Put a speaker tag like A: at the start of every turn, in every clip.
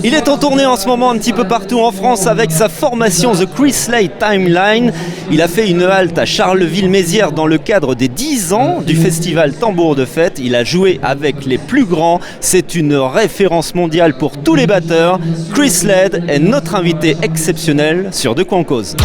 A: Il est en tournée en ce moment un petit peu partout en France avec sa formation The Chris Slade Timeline. Il a fait une halte à Charleville-Mézières dans le cadre des 10 ans du festival Tambour de Fête. Il a joué avec les plus grands. C'est une référence mondiale pour tous les batteurs. Chris Slade est notre invité exceptionnel sur De quoi on cause.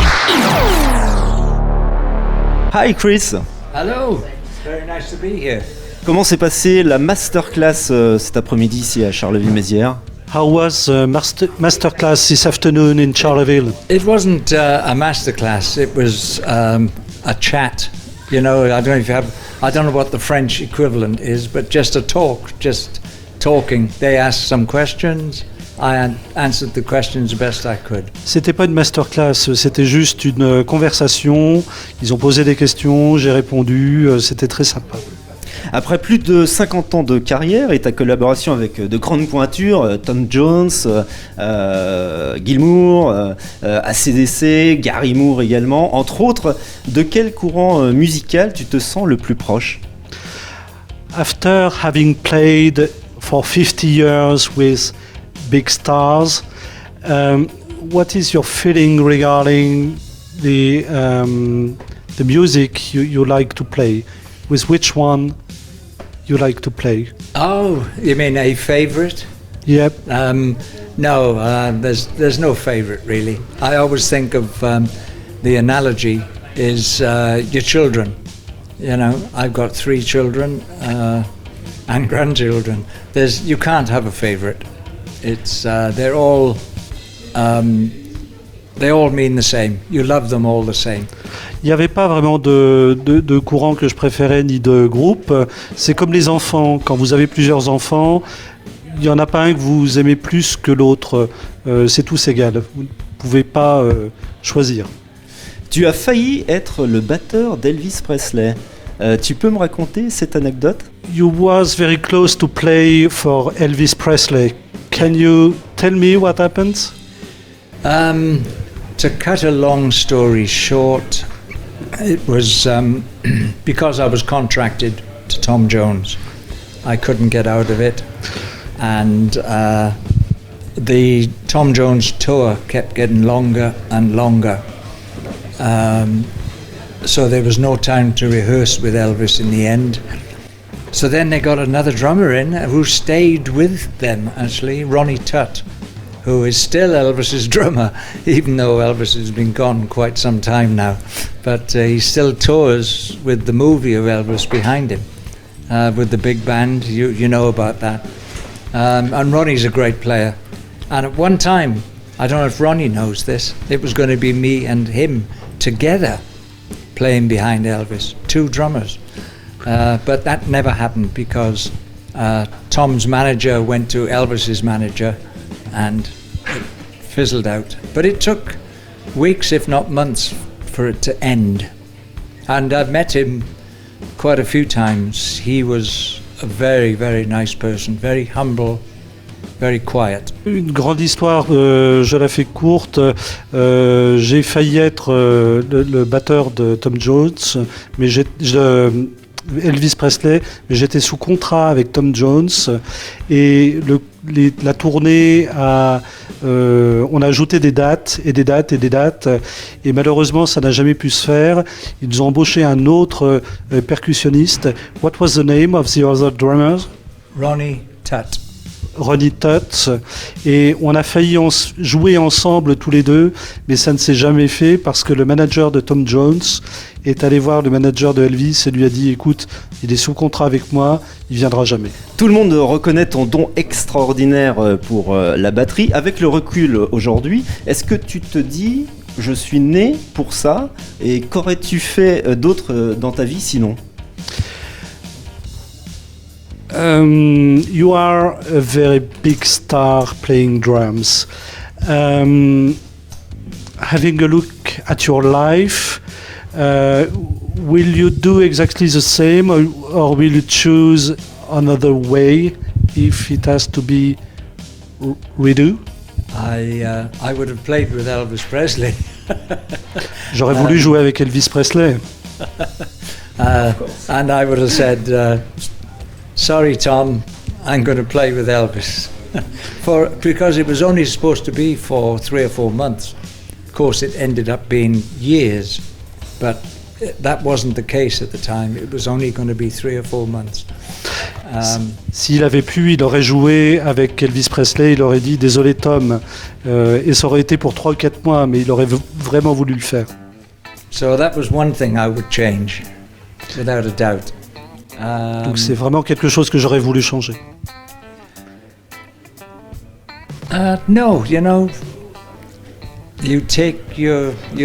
A: Hi Chris.
B: Hello, very nice to be here.
A: Comment s'est passée la masterclass cet après-midi ici à Charleville-Mézières?
C: How was masterclass this afternoon in Charleville?
B: It wasn't a masterclass, it was a chat. You know, I don't know what the French equivalent is, but just a talk, just talking. They asked some questions, I answered the questions the best I could.
C: C'était pas une masterclass, c'était juste une conversation. Ils ont posé des questions, j'ai répondu, c'était très sympa.
A: Après plus de 50 ans de carrière et ta collaboration avec de grandes pointures, Tom Jones, Gilmour, AC/DC, Gary Moore également, entre autres, de quel courant musical tu te sens le plus proche?
C: After having played for 50 years with big stars, what is your feeling regarding the music you like to play? With which one you like to play?
B: Oh, you mean a favourite?
C: Yep.
B: No, there's no favourite really. I always think of the analogy is your children. You know, I've got 3 children and grandchildren. You can't have a favourite. It's they all mean the same. You love them all the same.
C: Il n'y avait pas vraiment de courant que je préférais ni de groupe. C'est comme les enfants. Quand vous avez plusieurs enfants, il n'y en a pas un que vous aimez plus que l'autre. C'est tous égal. Vous ne pouvez pas choisir.
A: Tu as failli être le batteur d'Elvis Presley. Tu peux me raconter cette anecdote?
C: You was very close to play for Elvis Presley. Can you tell me what happened?
B: To cut a long story short, it was because I was contracted to Tom Jones. I couldn't get out of it, and the Tom Jones tour kept getting longer and longer. So there was no time to rehearse with Elvis in the end. So then they got another drummer in who stayed with them, actually, Ronnie Tutt, who is still Elvis's drummer, even though Elvis has been gone quite some time now. But he still tours with the movie of Elvis behind him, with the big band, you know about that. And Ronnie's a great player. And at one time, I don't know if Ronnie knows this, it was going to be me and him together playing behind Elvis, 2 drummers. But that never happened because Tom's manager went to Elvis's manager and it fizzled out. But it took weeks, if not months, for it to end. And I've met him quite a few times. He was a very, very nice person, very humble, very quiet.
C: Une grande histoire, je la fais courte. J'ai failli être le batteur de Tom Jones, mais Elvis Presley, mais j'étais sous contrat avec Tom Jones et la tournée on a ajouté des dates et des dates et des dates et malheureusement ça n'a jamais pu se faire. Ils ont embauché un autre percussionniste. What was the name of the other drummers?
B: Ronnie Tutt.
C: Ronnie Tutt, et on a failli jouer ensemble tous les deux, mais ça ne s'est jamais fait parce que le manager de Tom Jones est allé voir le manager de Elvis et lui a dit écoute, il est sous contrat avec moi, il viendra jamais.
A: Tout le monde reconnaît ton don extraordinaire pour la batterie. Avec le recul aujourd'hui, est-ce que tu te dis je suis né pour ça, et qu'aurais-tu fait d'autre dans ta vie sinon?
C: You are a very big star playing drums. Having a look at your life, will you do exactly the same, or will you choose another way if it has to be redo?
B: I would have played with Elvis Presley.
C: J'aurais voulu jouer avec Elvis Presley.
B: And I would have said, sorry Tom, I'm going to play with Elvis. Because it was only supposed to be for 3 or 4 months. Of course, it ended up being years, but that wasn't the case at the time. It was only going to be 3 or 4 months.
C: S'il avait pu, il aurait joué avec Elvis Presley, il aurait dit désolé Tom, et ça aurait été pour 3 ou 4 mois, mais il aurait vraiment voulu le faire.
B: So that was one thing I would change, without a doubt.
C: Donc c'est vraiment quelque chose que j'aurais voulu changer.
B: No, you know, you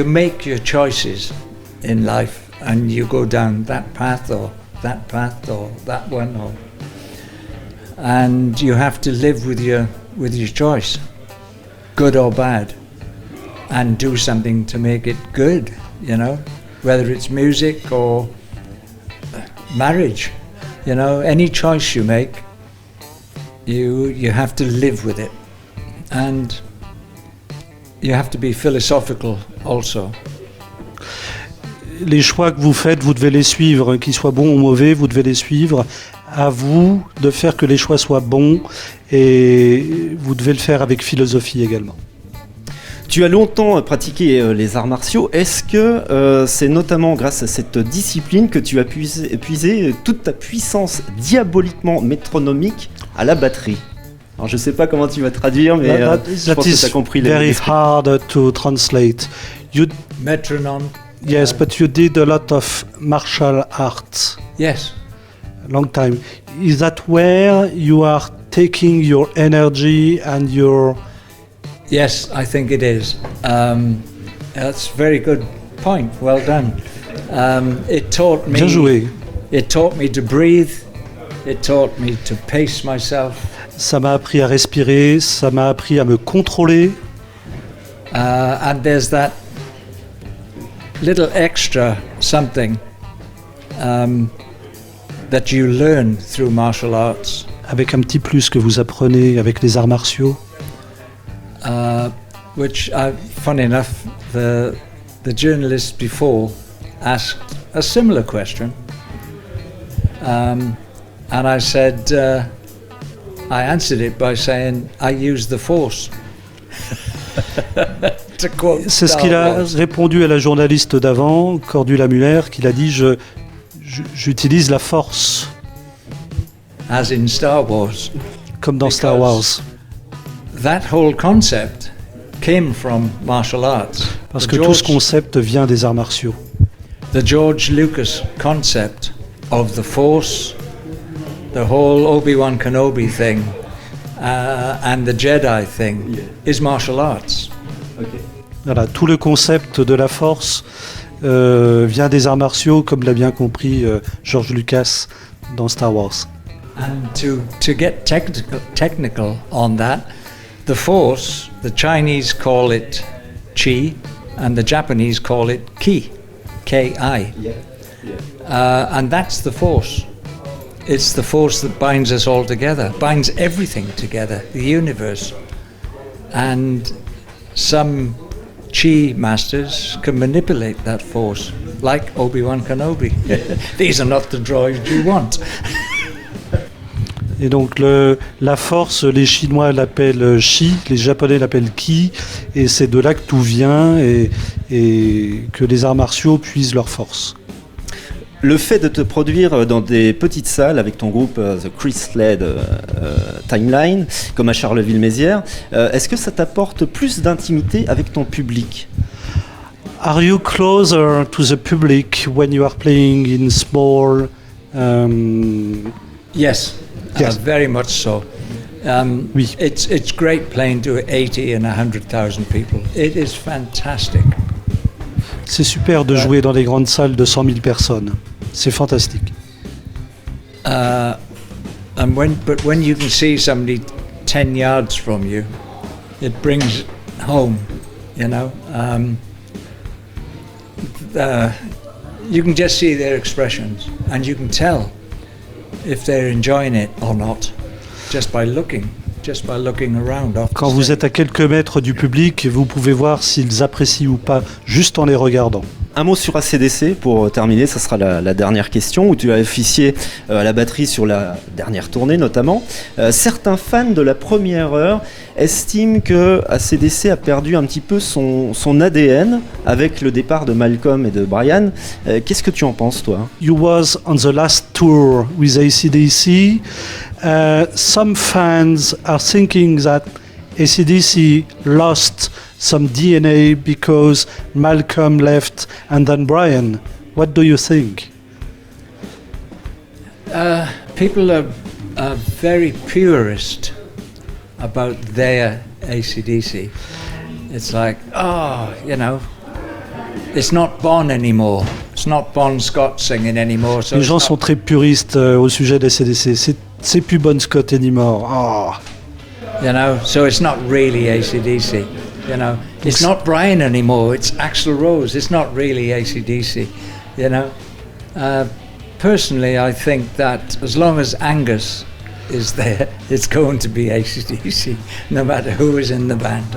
B: make your choices in life, and you go down that path or that one, and you have to live with your choice, good or bad, and do something to make it good. You know, whether it's music or marriage, you know, any choice you make, you have to live with it, and you have to be philosophical also.
C: Les choix que vous faites, vous devez les suivre, qu'ils soient bons ou mauvais, vous devez les suivre. À vous de faire que les choix soient bons, et vous devez le faire avec philosophie également.
A: Tu as longtemps pratiqué les arts martiaux. Est-ce que c'est notamment grâce à cette discipline que tu as puisé toute ta puissance diaboliquement métronomique à la batterie? Alors je ne sais pas comment tu vas traduire, mais je pense que tu as compris.
C: Very hard to translate.
B: Metronome.
C: Yes, but you did a lot of martial arts.
B: Yes.
C: Long time. Is that where you are taking your energy and your...
B: Yes, I think it is. That's a very good point. Well done. It taught me.
C: Bien joué.
B: It taught me to breathe. It taught me to pace myself.
C: Ça m'a appris à respirer. Ça m'a appris à me contrôler.
B: And there's that little extra something that you learn through martial arts.
C: Avec un petit plus que vous apprenez avec les arts martiaux.
B: Which, funny enough, the journalist before asked a similar question, and I said, I answered it by saying, I use the force.
C: C'est ce qu'il a répondu à la journaliste d'avant, Cordula Muller, qu'il a dit, j'utilise la force.
B: As in Star Wars.
C: Comme dans Star Wars.
B: That whole concept came from martial arts.
C: Parce que tout ce concept vient des arts martiaux.
B: The George Lucas concept of the Force, the whole Obi-Wan Kenobi thing, and the Jedi thing is martial arts.
A: Okay.
C: Voilà, tout le concept de la force vient des arts martiaux, comme l'a bien compris George Lucas dans Star Wars.
B: And to get technical on that, the Force, the Chinese call it Qi, and the Japanese call it Ki, K-I. And that's the Force. It's the Force that binds us all together, binds everything together, the universe. And some Qi masters can manipulate that Force, like Obi-Wan Kenobi. These are not the droids you want.
C: Et donc la force, les Chinois l'appellent Chi, les Japonais l'appellent Ki, et c'est de là que tout vient, et que les arts martiaux puisent leur force.
A: Le fait de te produire dans des petites salles avec ton groupe The Chris Slade Timeline, comme à Charleville-Mézières, est-ce que ça t'apporte plus d'intimité avec ton public?
C: Are you closer to the public when you are playing in small...
B: Yes.
C: Yes.
B: Very much so.
C: Oui.
B: It's great playing to 80 and 100,000 people. It is fantastic.
C: C'est super de jouer dans les grandes salles de 100 000 personnes. C'est fantastique.
B: But when you can see somebody 10 yards from you, it brings home, you know. You can just see their expressions, and you can tell if they're enjoying it or not, just by looking around.
C: Quand vous êtes à quelques mètres du public, vous pouvez voir s'ils apprécient ou pas, juste en les regardant.
A: Un mot sur AC/DC pour terminer, ça sera la dernière question, où tu as officié à la batterie sur la dernière tournée notamment. Certains fans de la première heure estiment que AC/DC a perdu un petit peu son ADN avec le départ de Malcolm et de Brian. Qu'est-ce que tu en penses, toi?
C: You was on the last tour with AC/DC. Some fans are thinking that AC/DC lost some DNA because Malcolm left and then Brian. What do you think?
B: People are very purist about their AC/DC. It's like, it's not Bon anymore. It's not Bon Scott singing anymore. So
C: Les gens sont très puristes au sujet des AC/DC. C'est plus Bon Scott anymore. Oh.
B: So it's not really AC/DC. It's not Brian anymore. It's Axl Rose. It's not really AC/DC. Personally, I think that as long as Angus is there, it's going to be AC/DC, no matter who is in the band.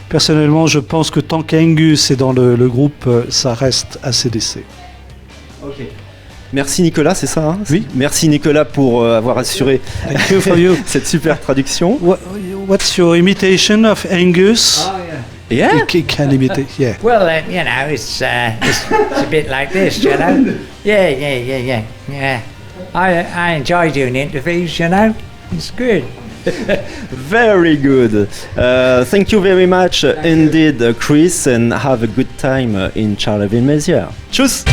C: Personnellement, je pense que tant qu'Angus est dans le groupe, ça reste AC/DC.
A: Ok. Merci Nicolas, c'est ça, hein?
C: Oui.
A: Merci Nicolas pour avoir assuré
C: Thank you for you.
A: cette super traduction.
C: What's your imitation of Angus?
B: Oh yeah.
A: Yeah.
C: You can imitate, yeah.
B: Well, it's a bit like this, Yeah. I enjoy doing interviews, It's good.
A: Very good. Thank you very much indeed, Chris, and have a good time in Charleville-Mézières. Tchuss!